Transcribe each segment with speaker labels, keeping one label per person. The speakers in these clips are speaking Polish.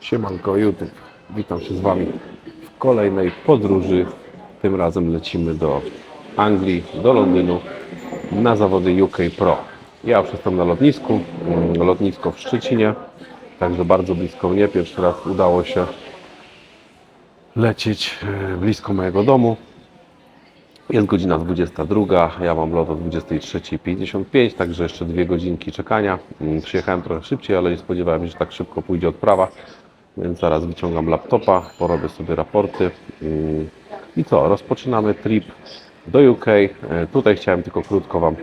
Speaker 1: Siemanko YouTube, witam się z Wami w kolejnej podróży. Tym razem lecimy do Anglii, do Londynu na zawody UK Pro. Ja już jestem na lotnisku, lotnisko w Szczecinie, także bardzo blisko mnie. Pierwszy raz udało się lecieć blisko mojego domu. Jest godzina 22, ja mam lot o 23:55, także jeszcze 2 godzinki czekania. Przyjechałem trochę szybciej, ale nie spodziewałem się, że tak szybko pójdzie odprawa. Więc zaraz wyciągam laptopa, porobię sobie raporty. I co? Rozpoczynamy trip do UK. Tutaj chciałem tylko krótko Wam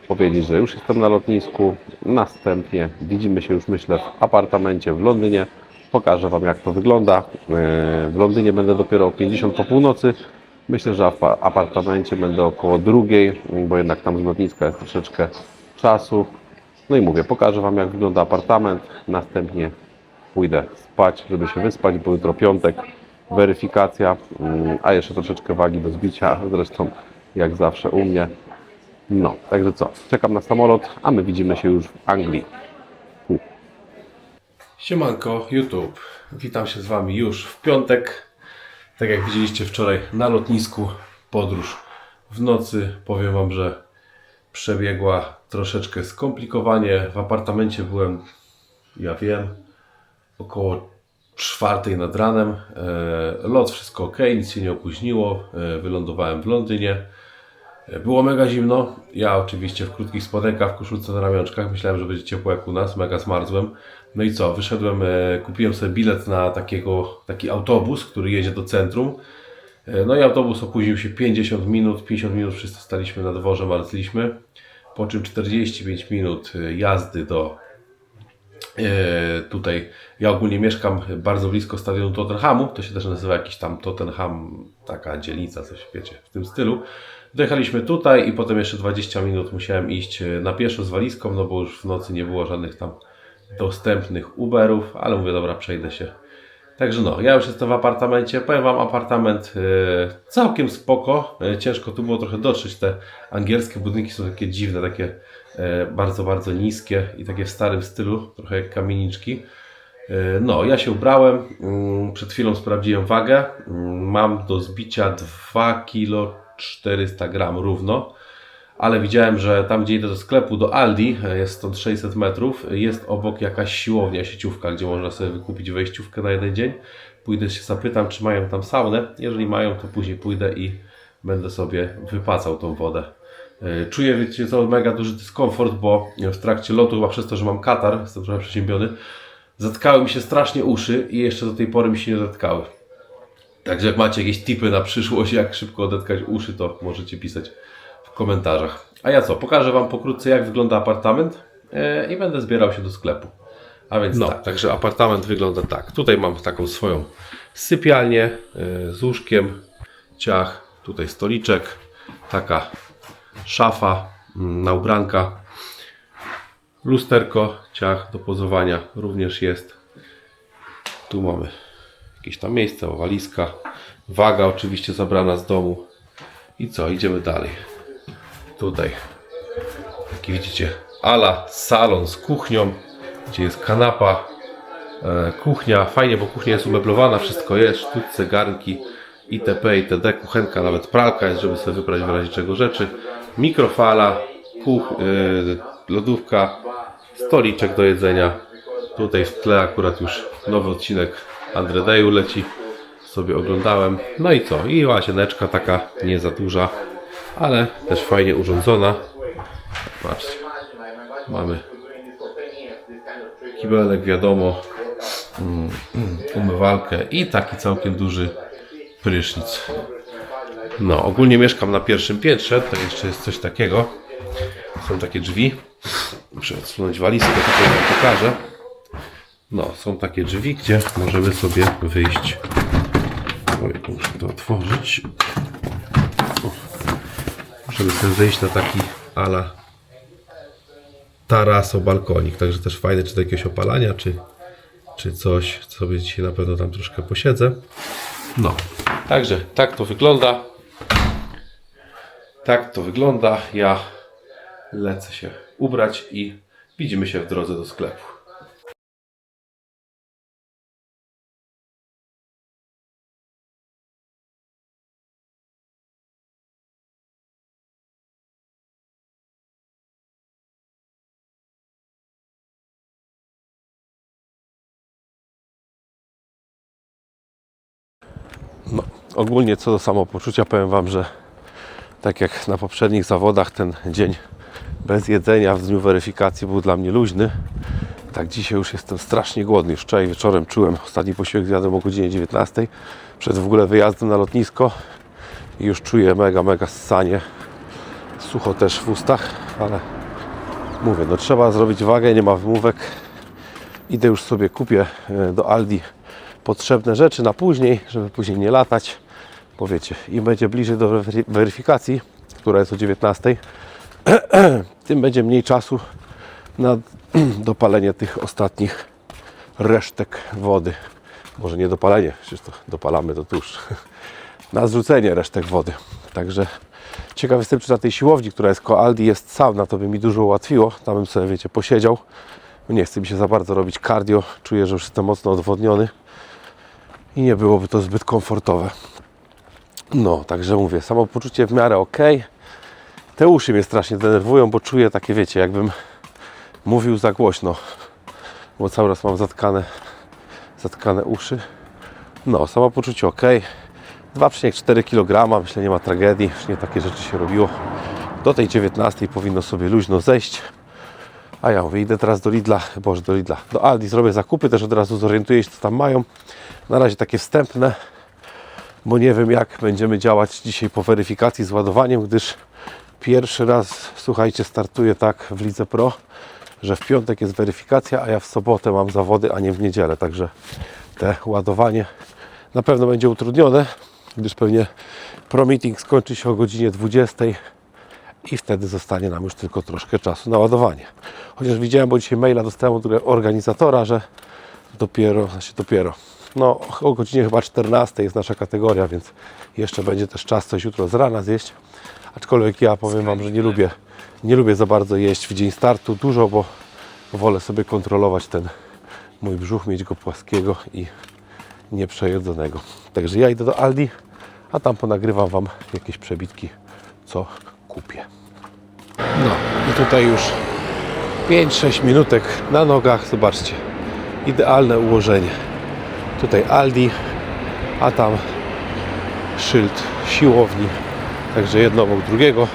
Speaker 1: powiedzieć, że już jestem na lotnisku. Następnie widzimy się już, myślę, w apartamencie w Londynie. Pokażę Wam, jak to wygląda. W Londynie będę dopiero o 50 po północy. Myślę, że w apartamencie będę około 2, bo jednak tam z lotniska jest troszeczkę czasu. No i mówię, pokażę Wam, jak wygląda apartament. Następnie pójdę spać, żeby się wyspać, bo jutro piątek, weryfikacja, a jeszcze troszeczkę wagi do zbicia, zresztą jak zawsze u mnie. No, także co, czekam na samolot, a my widzimy się już w Anglii. Siemanko YouTube, witam się z Wami już w piątek. Tak jak widzieliście wczoraj na lotnisku, podróż w nocy. Powiem Wam, że przebiegła troszeczkę skomplikowanie. W apartamencie byłem, ja wiem, około 4 nad ranem. Lot wszystko ok, nic się nie opóźniło. Wylądowałem w Londynie. Było mega zimno. Ja oczywiście w krótkich spodenkach, w koszulce na ramionczkach. Myślałem, że będzie ciepło jak u nas. Mega zmarzłem. No i co? Wyszedłem, kupiłem sobie bilet na taki autobus, który jedzie do centrum. No i autobus opóźnił się 50 minut. 50 minut wszyscy staliśmy na dworze, marzliśmy. Po czym 45 minut jazdy do tutaj. Ja ogólnie mieszkam bardzo blisko stadionu Tottenhamu, to się też nazywa jakiś tam Tottenham, taka dzielnica, coś wiecie, w tym stylu. Dojechaliśmy tutaj i potem jeszcze 20 minut musiałem iść na pieszo z walizką, no bo już w nocy nie było żadnych tam dostępnych Uberów, ale mówię, dobra, przejdę się. Także no, ja już jestem w apartamencie. Powiem Wam, apartament całkiem spoko. Ciężko tu było trochę dotrzeć. Te angielskie budynki są takie dziwne, takie bardzo, bardzo niskie i takie w starym stylu, trochę jak kamieniczki. No, ja się ubrałem. Przed chwilą sprawdziłem wagę. Mam do zbicia 2 kg 400 g równo. Ale widziałem, że tam, gdzie idę do sklepu, do Aldi, jest stąd 600 metrów, jest obok jakaś siłownia, sieciówka, gdzie można sobie wykupić wejściówkę na jeden dzień. Pójdę się zapytam, czy mają tam saunę. Jeżeli mają, to później pójdę i będę sobie wypacał tą wodę. Czuję, wiecie co, mega duży dyskomfort, bo w trakcie lotu, chyba przez to, że mam katar, jestem trochę przeziębiony, zatkały mi się strasznie uszy i jeszcze do tej pory mi się nie zatkały. Także jak macie jakieś tipy na przyszłość, jak szybko odetkać uszy, to możecie pisać w komentarzach. A ja co? Pokażę Wam pokrótce, jak wygląda apartament i będę zbierał się do sklepu. A więc no, tak. Także apartament wygląda tak. Tutaj mam taką swoją sypialnię z łóżkiem, ciach, tutaj stoliczek, taka szafa na ubranka, lusterko, ciach do pozowania również jest. Tu mamy jakieś tam miejsce, walizka, waga oczywiście zabrana z domu. I co? Idziemy dalej. Tutaj, jak widzicie, ala salon z kuchnią, gdzie jest kanapa, kuchnia, fajnie, bo kuchnia jest umeblowana, wszystko jest, sztućce, garnki, itp., itd., kuchenka, nawet pralka jest, żeby sobie wybrać w razie czego rzeczy, mikrofala, lodówka, stoliczek do jedzenia, tutaj w tle akurat już nowy odcinek Andredeju leci, sobie oglądałem, no i co, i łazieneczka taka nie za duża, ale też fajnie urządzona. Patrzcie, mamy kibelek, wiadomo, umywalkę i taki całkiem duży prysznic. No, ogólnie mieszkam na pierwszym piętrze, to jeszcze jest coś takiego. Są takie drzwi. Muszę odsunąć walizkę, tutaj wam pokażę. No, są takie drzwi, gdzie możemy sobie wyjść. Oj, muszę to otworzyć. Żeby sobie wyjść na taki ala taraso, balkonik. Także też fajne, czy do jakiegoś opalania, czy coś. Sobie dzisiaj na pewno tam troszkę posiedzę. No, także tak to wygląda. Tak to wygląda. Ja lecę się ubrać i widzimy się w drodze do sklepu. ogólnie co do samopoczucia powiem Wam, że tak jak na poprzednich zawodach ten dzień bez jedzenia w dniu weryfikacji był dla mnie luźny, tak dzisiaj już jestem strasznie głodny. Już wczoraj wieczorem czułem, ostatni posiłek zjadłem o godzinie 19 przed w ogóle wyjazdem na lotnisko i już czuję mega ssanie, sucho też w ustach, ale mówię, no trzeba zrobić wagę, nie ma wymówek. Idę już sobie kupię do Aldi potrzebne rzeczy na później, żeby później nie latać, bo wiecie, im będzie bliżej do weryfikacji, która jest o 19, tym będzie mniej czasu na dopalenie tych ostatnich resztek wody. Może nie dopalenie, przecież to dopalamy to tuż. Na zrzucenie resztek wody. Także ciekaw jestem, czy na tej siłowni, która jest koło Aldi, jest sauna, to by mi dużo ułatwiło. Tam bym sobie, wiecie, posiedział. Nie chce mi się za bardzo robić cardio. Czuję, że już jestem mocno odwodniony i nie byłoby to zbyt komfortowe. No, także mówię, samopoczucie w miarę ok. Te uszy mnie strasznie denerwują, bo czuję takie, wiecie, jakbym mówił za głośno, bo cały raz mam zatkane uszy. No, samopoczucie ok. 2,4 kg, myślę, nie ma tragedii, już nie takie rzeczy się robiło. Do tej 19 powinno sobie luźno zejść. A ja mówię, idę teraz do Lidla, do Aldi, zrobię zakupy, też od razu zorientuję się, co tam mają. Na razie takie wstępne, bo nie wiem, jak będziemy działać dzisiaj po weryfikacji z ładowaniem, gdyż pierwszy raz, słuchajcie, startuję tak w Lidze Pro, że w piątek jest weryfikacja, a ja w sobotę mam zawody, a nie w niedzielę. Także te ładowanie na pewno będzie utrudnione, gdyż pewnie Pro Meeting skończy się o godzinie 20 i wtedy zostanie nam już tylko troszkę czasu na ładowanie. Chociaż widziałem, bo dzisiaj maila dostałem od organizatora, że dopiero, no o godzinie chyba 14 jest nasza kategoria, więc jeszcze będzie też czas coś jutro z rana zjeść. Aczkolwiek ja powiem Wam, że nie lubię za bardzo jeść w dzień startu dużo, bo wolę sobie kontrolować ten mój brzuch, mieć go płaskiego i nieprzejedzonego. Także ja idę do Aldi, a tam ponagrywam Wam jakieś przebitki, co kupię. No i tutaj już 5-6 minutek na nogach, zobaczcie, idealne ułożenie. Tutaj Aldi, a tam szyld siłowni, także jedno obok drugiego.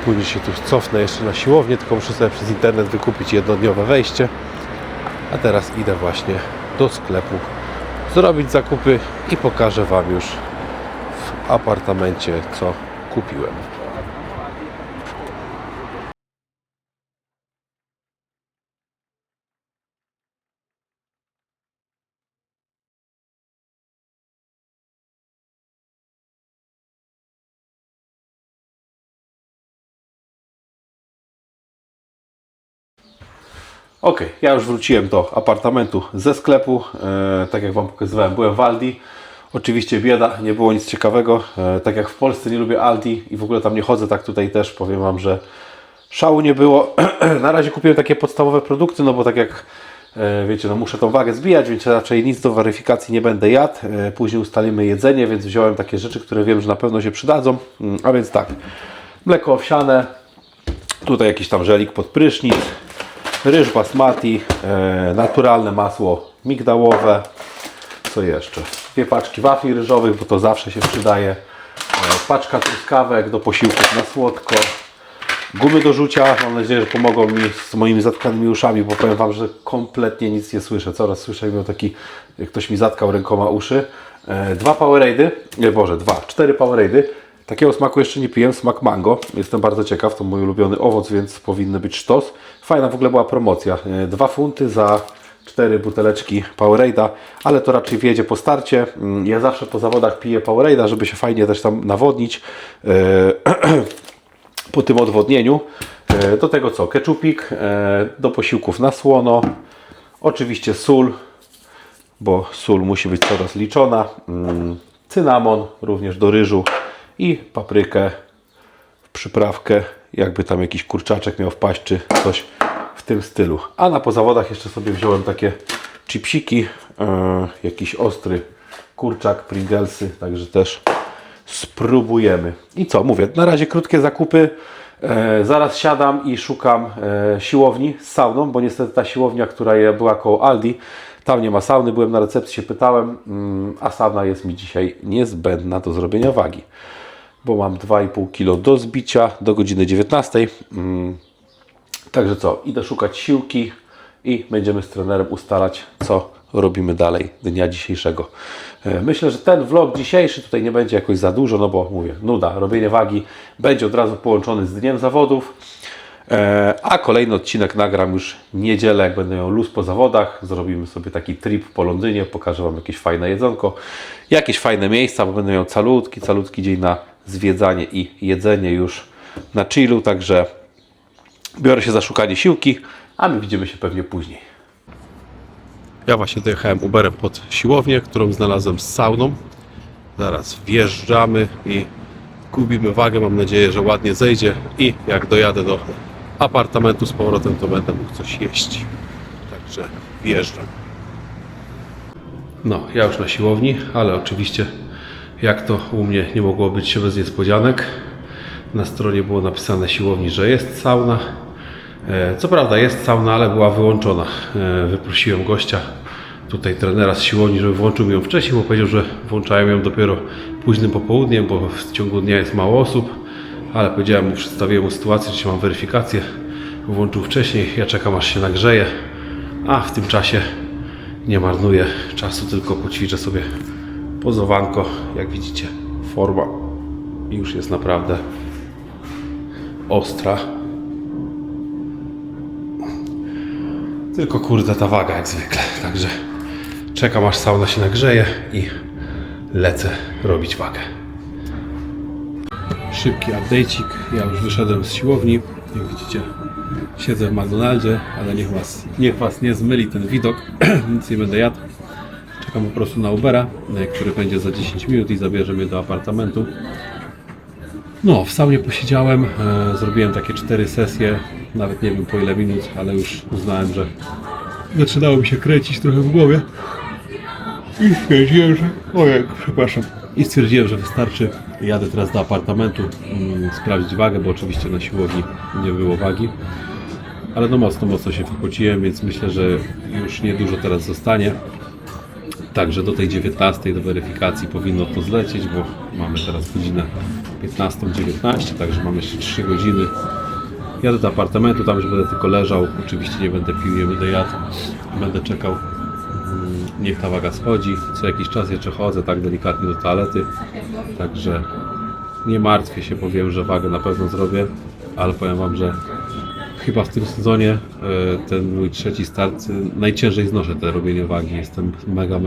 Speaker 1: Później się tu cofnę jeszcze na siłownię, tylko muszę sobie przez internet wykupić jednodniowe wejście. A teraz idę właśnie do sklepu zrobić zakupy i pokażę Wam już w apartamencie, co kupiłem. Ok, ja już wróciłem do apartamentu ze sklepu. Tak jak Wam pokazywałem, byłem w Aldi. Oczywiście bieda, nie było nic ciekawego. Tak jak w Polsce nie lubię Aldi i w ogóle tam nie chodzę, tak tutaj też powiem Wam, że szału nie było. Na razie kupiłem takie podstawowe produkty, no bo tak jak wiecie, no muszę tą wagę zbijać, więc raczej nic do weryfikacji nie będę jadł. Później ustalimy jedzenie, więc wziąłem takie rzeczy, które wiem, że na pewno się przydadzą. A więc tak, mleko owsiane, tutaj jakiś tam żelik pod prysznic, ryż basmati, naturalne masło migdałowe, co jeszcze? 2 paczki wafli ryżowych, bo to zawsze się przydaje, paczka truskawek do posiłków na słodko, gumy do rzucia, mam nadzieję, że pomogą mi z moimi zatkanymi uszami, bo powiem Wam, że kompletnie nic nie słyszę, coraz słyszę, jakbym taki, jak ktoś mi zatkał rękoma uszy. 2 Powerade'y, 4 Powerade'y. Takiego smaku jeszcze nie piłem, smak mango. Jestem bardzo ciekaw, to mój ulubiony owoc, więc powinny być sztos. Fajna w ogóle była promocja. 2 funty za 4 buteleczki Powerade'a, ale to raczej wjedzie po starcie. Ja zawsze po zawodach piję Powerade'a, żeby się fajnie też tam nawodnić. Po tym odwodnieniu. Do tego co? Keczupik, do posiłków na słono. Oczywiście sól, bo sól musi być coraz liczona. Cynamon również do ryżu. I paprykę w przyprawkę, jakby tam jakiś kurczaczek miał wpaść, czy coś w tym stylu. A na pozawodach jeszcze sobie wziąłem takie chipsiki, jakiś ostry kurczak, Pringlesy, także też spróbujemy. I co, mówię, na razie krótkie zakupy. Zaraz siadam i szukam siłowni z sauną, bo niestety ta siłownia, która była koło Aldi, Tam nie ma sauny, byłem na recepcji, się pytałem, a sauna jest mi dzisiaj niezbędna do zrobienia wagi, bo mam 2,5 kg do zbicia do godziny 19. Także co, idę szukać siłki i będziemy z trenerem ustalać, co robimy dalej dnia dzisiejszego. Myślę, że ten vlog dzisiejszy tutaj nie będzie jakoś za dużo, no bo mówię, nuda, robienie wagi będzie od razu połączony z dniem zawodów, a kolejny odcinek nagram już niedzielę, jak będę miał luz po zawodach. Zrobimy sobie taki trip po Londynie, pokażę Wam jakieś fajne jedzonko, jakieś fajne miejsca, bo będę miał calutki dzień na zwiedzanie i jedzenie już na chillu, także biorę się za szukanie siłki, a my widzimy się pewnie później. Ja właśnie dojechałem Uberem pod siłownię, którą znalazłem z sauną. Zaraz wjeżdżamy i gubimy wagę. Mam nadzieję, że ładnie zejdzie i jak dojadę do apartamentu z powrotem, to będę mógł coś jeść. Także wjeżdżam. No, ja już na siłowni, ale oczywiście jak to u mnie nie mogło być się bez niespodzianek. Na stronie było napisane siłowni, że jest sauna. Co prawda jest sauna, ale była wyłączona. Wyprosiłem gościa, tutaj trenera z siłowni, żeby włączył mi ją wcześniej, bo powiedział, że włączają ją dopiero późnym popołudniem, bo w ciągu dnia jest mało osób. Ale powiedziałem mu, przedstawiłem mu sytuację, że mam weryfikację. Włączył wcześniej, ja czekam aż się nagrzeje, a w tym czasie nie marnuję czasu, tylko poćwiczę sobie pozowanko. Jak widzicie, forma już jest naprawdę ostra. Tylko kurde ta waga jak zwykle, także czekam aż sauna się nagrzeje i lecę robić wagę. Szybki update'ik, ja już wyszedłem z siłowni, jak widzicie siedzę w McDonaldzie, ale niech was nie zmyli ten widok, nic nie będę jadł. Czekam po prostu na Ubera, który będzie za 10 minut i zabierze mnie do apartamentu. No, w saunie posiedziałem, zrobiłem takie 4 sesje, nawet nie wiem po ile minut, ale już uznałem, że zaczynało mi się kręcić trochę w głowie i stwierdziłem, że... I stwierdziłem, że wystarczy. Jadę teraz do apartamentu, sprawdzić wagę, bo oczywiście na siłowni nie było wagi. Ale no mocno się wypociłem, więc myślę, że już niedużo teraz zostanie. Także do tej 19 do weryfikacji powinno to zlecieć, bo mamy teraz godzinę 15:19, także mamy jeszcze 3 godziny. Jadę do apartamentu, tam już będę tylko leżał, oczywiście nie będę pił, nie będę jadł, będę czekał, niech ta waga schodzi. Co jakiś czas jeszcze chodzę tak delikatnie do toalety, także nie martwię się, bo wiem, że wagę na pewno zrobię, ale powiem Wam, że chyba w tym sezonie ten mój trzeci start najciężej znoszę te robienie wagi. Jestem mega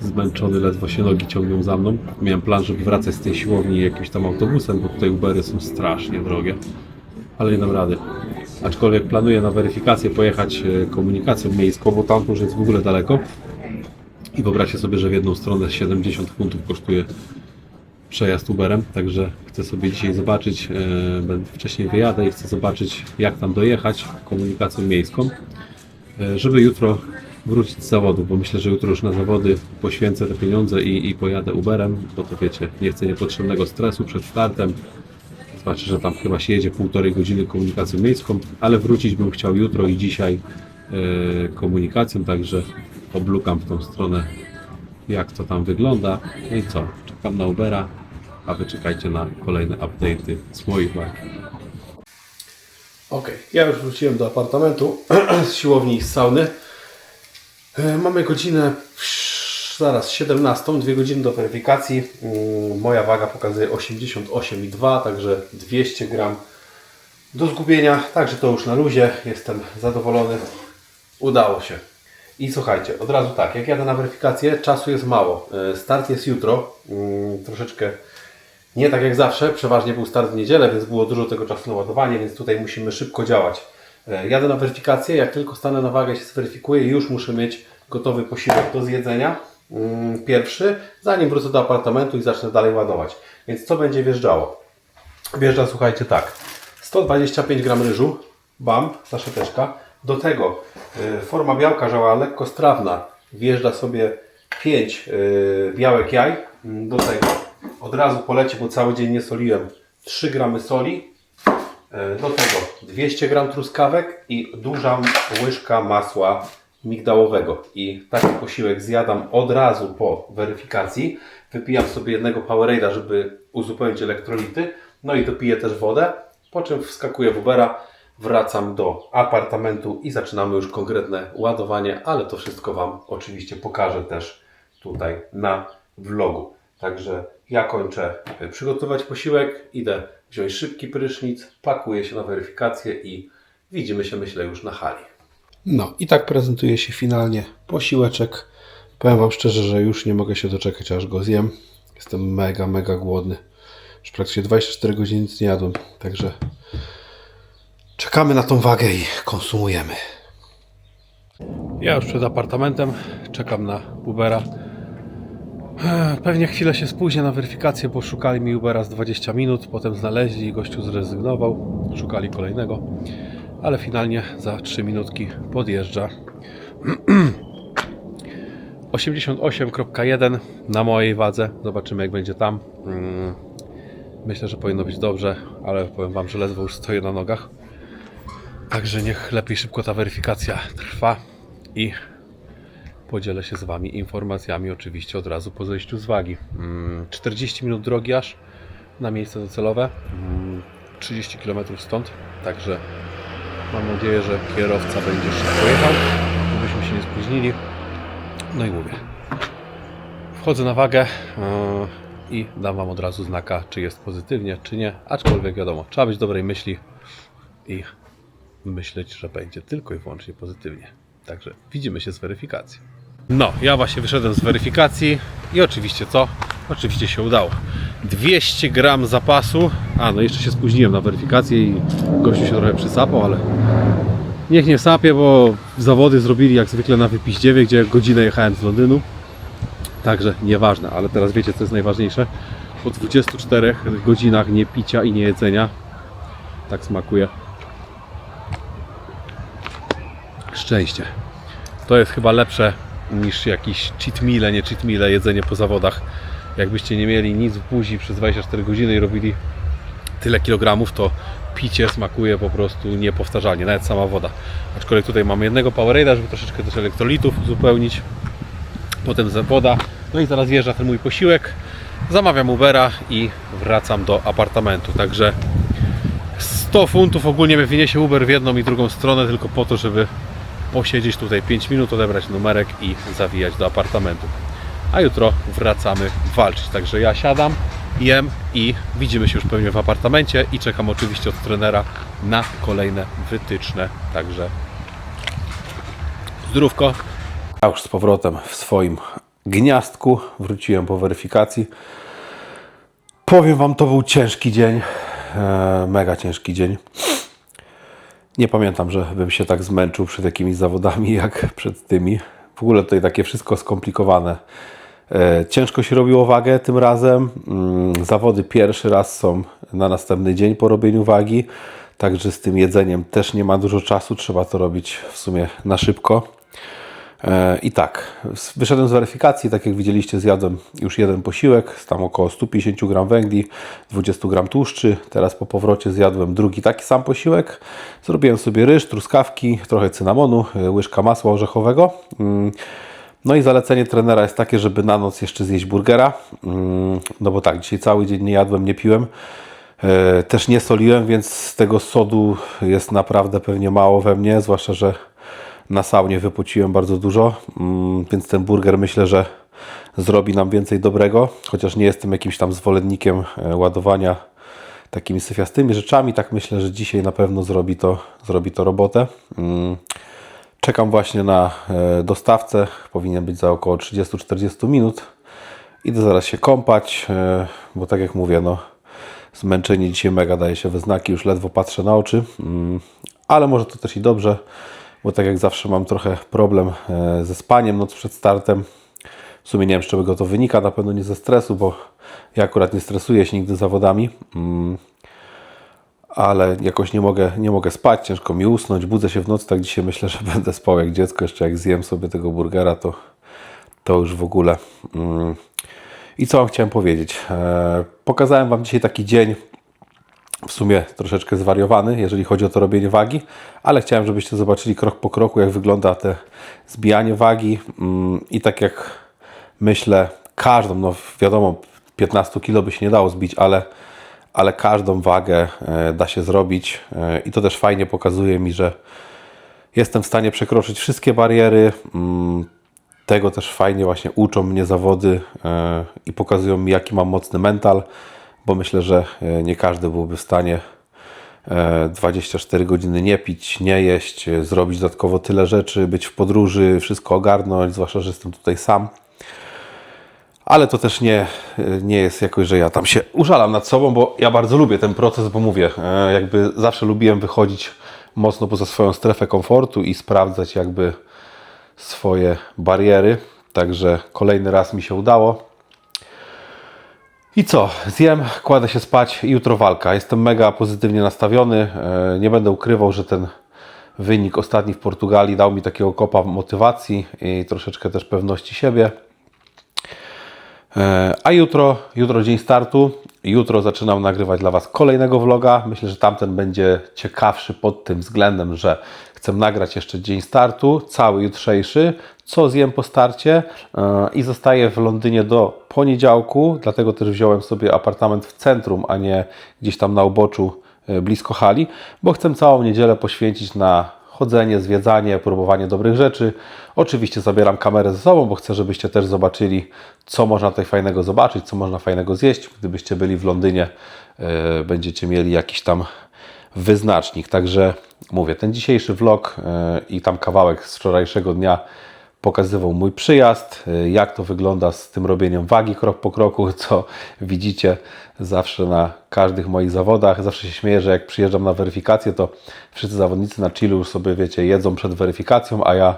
Speaker 1: zmęczony, ledwo się nogi ciągną za mną. Miałem plan, żeby wracać z tej siłowni jakimś tam autobusem, bo tutaj Ubery są strasznie drogie, ale nie dam rady. Aczkolwiek planuję na weryfikację pojechać komunikacją miejską, bo tam już jest w ogóle daleko. I wyobraźcie sobie, że w jedną stronę 70 funtów kosztuje przejazd Uberem, także chcę sobie dzisiaj zobaczyć, wcześniej wyjadę i chcę zobaczyć, jak tam dojechać komunikacją miejską, żeby jutro wrócić z zawodów, bo myślę, że jutro już na zawody poświęcę te pieniądze i pojadę Uberem, bo to wiecie, nie chcę niepotrzebnego stresu przed startem. Znaczy, że tam chyba się jedzie 1,5 godziny komunikacją miejską, ale wrócić bym chciał jutro i dzisiaj komunikacją, także oblukam w tą stronę, jak to tam wygląda. No i co? Czekam na Ubera, a wy czekajcie na kolejne update'y z moich wag. Ok, ja już wróciłem do apartamentu z siłowni i z sauny. Mamy godzinę zaraz 17, 2 godziny do weryfikacji. Moja waga pokazuje 88,2, także 200 gram do zgubienia. Także to już na luzie, jestem zadowolony. Udało się. I słuchajcie, od razu tak, jak jadę na weryfikację, czasu jest mało. Start jest jutro, troszeczkę nie tak jak zawsze, przeważnie był start w niedzielę, więc było dużo tego czasu na ładowanie, więc tutaj musimy szybko działać. Jadę na weryfikację, jak tylko stanę na wagę i się zweryfikuję, już muszę mieć gotowy posiłek do zjedzenia, pierwszy, zanim wrócę do apartamentu i zacznę dalej ładować. Więc co będzie wjeżdżało? Wjeżdża, słuchajcie, tak, 125 gram ryżu, bam, saszeteczka. Do tego forma białka żała lekko strawna, wjeżdża sobie 5 białek jaj. Do tego od razu poleci, bo cały dzień nie soliłem, 3 gramy soli. Do tego 200 gram truskawek i duża łyżka masła migdałowego. I taki posiłek zjadam od razu po weryfikacji. Wypijam sobie jednego Powerade, żeby uzupełnić elektrolity. No i dopiję też wodę. Po czym wskakuję w Ubera, wracam do apartamentu i zaczynamy już konkretne ładowanie, ale to wszystko Wam oczywiście pokażę też tutaj na vlogu. Także ja kończę przygotować posiłek, idę wziąć szybki prysznic, pakuję się na weryfikację i widzimy się, myślę, już na hali. No i tak prezentuje się finalnie posiłeczek. Powiem Wam szczerze, że już nie mogę się doczekać, aż go zjem. Jestem mega głodny. Już praktycznie 24 godziny nic nie jadłem, także czekamy na tą wagę i konsumujemy. Ja już przed apartamentem czekam na Ubera. Pewnie chwilę się spóźnię na weryfikację, bo szukali mi Ubera z 20 minut, potem znaleźli i gościu zrezygnował. Szukali kolejnego, ale finalnie za 3 minutki podjeżdża. 88,1 na mojej wadze. Zobaczymy, jak będzie tam. Myślę, że powinno być dobrze, ale powiem Wam, że ledwo już stoję na nogach. Także niech lepiej szybko ta weryfikacja trwa i podzielę się z Wami informacjami oczywiście od razu po zejściu z wagi. 40 minut drogi aż na miejsce docelowe, 30 km stąd, także mam nadzieję, że kierowca będzie szybko jechał, żebyśmy się nie spóźnili. No i mówię, wchodzę na wagę i dam Wam od razu znaka, czy jest pozytywnie, czy nie, aczkolwiek wiadomo, trzeba być dobrej myśli i myśleć, że będzie tylko i wyłącznie pozytywnie. Także widzimy się z weryfikacji. No, ja właśnie wyszedłem z weryfikacji i oczywiście co? Oczywiście się udało. 200 gram zapasu. No jeszcze się spóźniłem na weryfikację i gościu się trochę przysapał, ale niech nie sapie, bo zawody zrobili jak zwykle na Wypiździewie, gdzie godzinę jechałem z Londynu. Także nieważne, ale teraz wiecie, co jest najważniejsze. Po 24 godzinach nie picia i nie jedzenia, tak smakuje, szczęście. To jest chyba lepsze niż jakiś cheat meal, nie cheat meal, jedzenie po zawodach. Jakbyście nie mieli nic w buzi przez 24 godziny i robili tyle kilogramów, to picie smakuje po prostu niepowtarzalnie, nawet sama woda. Aczkolwiek tutaj mamy jednego Powerade'a, żeby troszeczkę też elektrolitów uzupełnić. Potem woda. No i zaraz wjeżdża ten mój posiłek. Zamawiam Ubera i wracam do apartamentu. Także 100 funtów ogólnie mnie wyniesie Uber w jedną i drugą stronę, tylko po to, żeby posiedzieć tutaj 5 minut, odebrać numerek i zawijać do apartamentu. A jutro wracamy walczyć. Także ja siadam, jem i widzimy się już pewnie w apartamencie i czekam oczywiście od trenera na kolejne wytyczne. Także zdrówko. Ja już z powrotem w swoim gniazdku. Wróciłem po weryfikacji. Powiem Wam, to był ciężki dzień. Mega ciężki dzień. Nie pamiętam, żebym się tak zmęczył przed jakimiś zawodami jak przed tymi. W ogóle tutaj takie wszystko skomplikowane. Ciężko się robiło wagę tym razem. Zawody pierwszy raz są na następny dzień po robieniu wagi. Także z tym jedzeniem też nie ma dużo czasu. Trzeba to robić w sumie na szybko. I tak, wyszedłem z weryfikacji, tak jak widzieliście, zjadłem już jeden posiłek, z tam około 150 gram węgli, 20 gram tłuszczy. Teraz po powrocie zjadłem drugi taki sam posiłek. Zrobiłem sobie ryż, truskawki, trochę cynamonu, łyżka masła orzechowego. No i zalecenie trenera jest takie, żeby na noc jeszcze zjeść burgera. No bo tak, dzisiaj cały dzień nie jadłem, nie piłem. Też nie soliłem, więc tego sodu jest naprawdę pewnie mało we mnie, zwłaszcza, że na saunie wypociłem bardzo dużo, więc ten burger myślę, że zrobi nam więcej dobrego, chociaż nie jestem jakimś tam zwolennikiem ładowania takimi syfiastymi rzeczami, tak myślę, że dzisiaj na pewno zrobi to robotę. Czekam właśnie na dostawcę, powinien być za około 30-40 minut. Idę zaraz się kąpać, bo tak jak mówię, no zmęczenie dzisiaj mega daje się we znaki, już ledwo patrzę na oczy, ale może to też i dobrze, bo tak jak zawsze mam trochę problem ze spaniem noc przed startem. W sumie nie wiem, z czego to wynika, na pewno nie ze stresu, bo ja akurat nie stresuję się nigdy zawodami, ale jakoś nie mogę spać, ciężko mi usnąć, budzę się w nocy, tak dzisiaj myślę, że będę spał jak dziecko, jeszcze jak zjem sobie tego burgera, to już w ogóle. I co Wam chciałem powiedzieć? Pokazałem Wam dzisiaj taki dzień w sumie troszeczkę zwariowany, jeżeli chodzi o to robienie wagi, ale chciałem, żebyście zobaczyli krok po kroku, jak wygląda te zbijanie wagi i tak jak myślę, każdą, no wiadomo, 15 kg by się nie dało zbić, ale każdą wagę da się zrobić i to też fajnie pokazuje mi, że jestem w stanie przekroczyć wszystkie bariery. Tego też fajnie właśnie uczą mnie zawody i pokazują mi, jaki mam mocny mental, bo myślę, że nie każdy byłby w stanie 24 godziny nie pić, nie jeść, zrobić dodatkowo tyle rzeczy, być w podróży, wszystko ogarnąć, zwłaszcza, że jestem tutaj sam. Ale to też nie jest jakoś, że ja tam się użalam nad sobą, bo ja bardzo lubię ten proces, bo mówię, jakby zawsze lubiłem wychodzić mocno poza swoją strefę komfortu i sprawdzać jakby swoje bariery. Także kolejny raz mi się udało. I co? Zjem, kładę się spać i jutro walka. Jestem mega pozytywnie nastawiony. Nie będę ukrywał, że ten wynik ostatni w Portugalii dał mi takiego kopa motywacji i troszeczkę też pewności siebie. A jutro dzień startu. Jutro zaczynam nagrywać dla Was kolejnego vloga. Myślę, że tamten będzie ciekawszy pod tym względem, że chcę nagrać jeszcze dzień startu, cały jutrzejszy, co zjem po starcie i zostaję w Londynie do poniedziałku, dlatego też wziąłem sobie apartament w centrum, a nie gdzieś tam na uboczu blisko hali, bo chcę całą niedzielę poświęcić na chodzenie, zwiedzanie, próbowanie dobrych rzeczy. Oczywiście zabieram kamerę ze sobą, bo chcę, żebyście też zobaczyli, co można tutaj fajnego zobaczyć, co można fajnego zjeść. Gdybyście byli w Londynie, będziecie mieli jakiś tam wyznacznik. Także mówię, ten dzisiejszy vlog i tam kawałek z wczorajszego dnia pokazywał mój przyjazd, jak to wygląda z tym robieniem wagi krok po kroku, co widzicie zawsze na każdych moich zawodach. Zawsze się śmieję, że jak przyjeżdżam na weryfikację, to wszyscy zawodnicy na chillu już sobie, wiecie, jedzą przed weryfikacją, a ja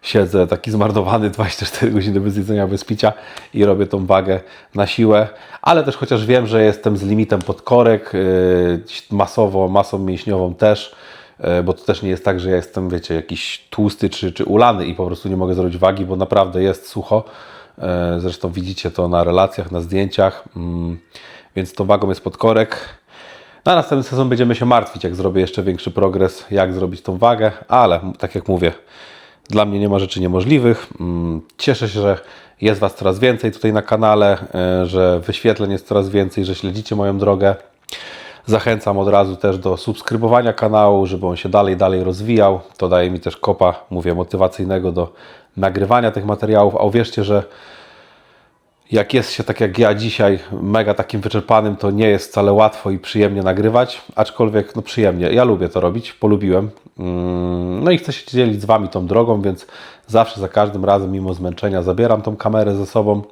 Speaker 1: siedzę taki zmarnowany 24 godziny bez jedzenia, bez picia i robię tą wagę na siłę, ale też chociaż wiem, że jestem z limitem podkorek, masą mięśniową też, bo to też nie jest tak, że ja jestem, wiecie, jakiś tłusty czy ulany i po prostu nie mogę zrobić wagi, bo naprawdę jest sucho. Zresztą widzicie to na relacjach, na zdjęciach, więc tą wagą jest podkorek. Na następny sezon będziemy się martwić, jak zrobię jeszcze większy progres, jak zrobić tą wagę, ale tak jak mówię, dla mnie nie ma rzeczy niemożliwych. Cieszę się, że jest Was coraz więcej tutaj na kanale, że wyświetleń jest coraz więcej, że śledzicie moją drogę. Zachęcam od razu też do subskrybowania kanału, żeby on się dalej rozwijał. To daje mi też kopa, mówię, motywacyjnego do nagrywania tych materiałów. A uwierzcie, że jak jest się tak jak ja dzisiaj, mega takim wyczerpanym, to nie jest wcale łatwo i przyjemnie nagrywać, aczkolwiek no przyjemnie. Ja lubię to robić, polubiłem. No i chcę się dzielić z Wami tą drogą, więc zawsze za każdym razem, mimo zmęczenia, zabieram tą kamerę ze sobą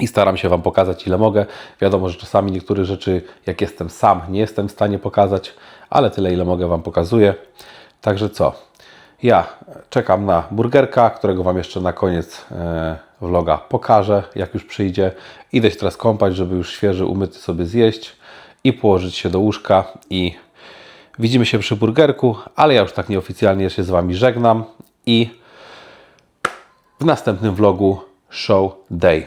Speaker 1: i staram się Wam pokazać, ile mogę. Wiadomo, że czasami niektóre rzeczy, jak jestem sam, nie jestem w stanie pokazać, ale tyle, ile mogę, Wam pokazuję. Także co? Ja czekam na burgerka, którego Wam jeszcze na koniec vloga pokażę, jak już przyjdzie. Idę się teraz kąpać, żeby już świeży, umyty sobie zjeść i położyć się do łóżka. I widzimy się przy burgerku, ale ja już tak nieoficjalnie się z Wami żegnam i w następnym vlogu Show Day.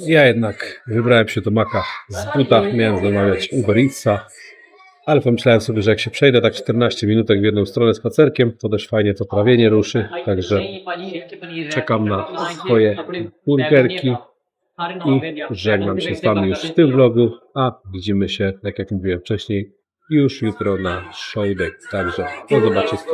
Speaker 1: Ja jednak wybrałem się do Maka z buta, miałem zamawiać Uber Eatsa, ale pomyślałem sobie, że jak się przejdę tak 14 minutek w jedną stronę spacerkiem, to też fajnie to trawienie ruszy, także czekam na swoje burgerki i żegnam się z Wami już w tym vlogu, a widzimy się, tak jak mówiłem wcześniej, już jutro na Show Day, także do zobaczenia.